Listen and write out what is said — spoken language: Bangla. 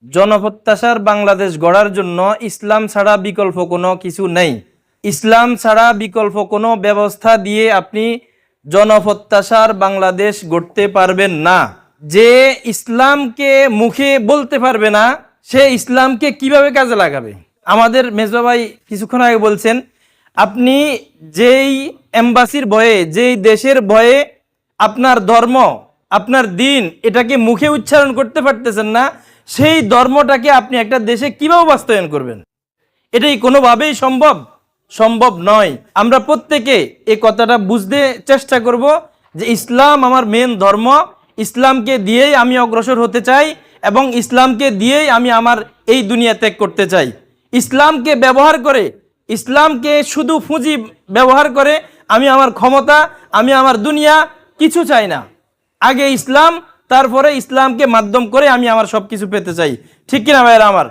জনপ্রত্যাশার বাংলাদেশ গড়ার জন্য ইসলাম ছাড়া বিকল্প কোনো কিছু নেই। ইসলাম ছাড়া বিকল্প কোনো ব্যবস্থা দিয়ে আপনি জনপ্রত্যাশার বাংলাদেশ গড়তে পারবেন না। যে ইসলামকে মুখে বলতে পারবে না, সে ইসলামকে কিভাবে কাজে লাগাবে? আমাদের মেজো ভাই কিছুক্ষণ আগে বলছেন, আপনি যেই এম্বাসির ভয়ে, যেই দেশের ভয়ে আপনার ধর্ম, আপনার দিন এটাকে মুখে উচ্চারণ করতে পারতেছেন না, সেই ধর্মটাকে আপনি একটা দেশে কিভাবে বাস্তবায়ন করবেন? এটাই কোনোভাবেই সম্ভব নয়। আমরা প্রত্যেকে এই কথাটা বুঝতে চেষ্টা করব যে ইসলাম আমার মেন ধর্ম, ইসলামকে দিয়েই আমি অগ্রসর হতে চাই এবং ইসলামকে দিয়েই আমি আমার এই দুনিয়া ত্যাগ করতে চাই। ইসলামকে ব্যবহার করে, ইসলামকে শুধু পুঁজি ব্যবহার করে আমি আমার ক্ষমতা, আমি আমার দুনিয়া কিছু চাই না। আগে ইসলাম, তারপরে ইসলামকে মাধ্যম করে আমি আমার সব কিছু পেতে চাই। ঠিক কিনা ভাইয়েরা আমার?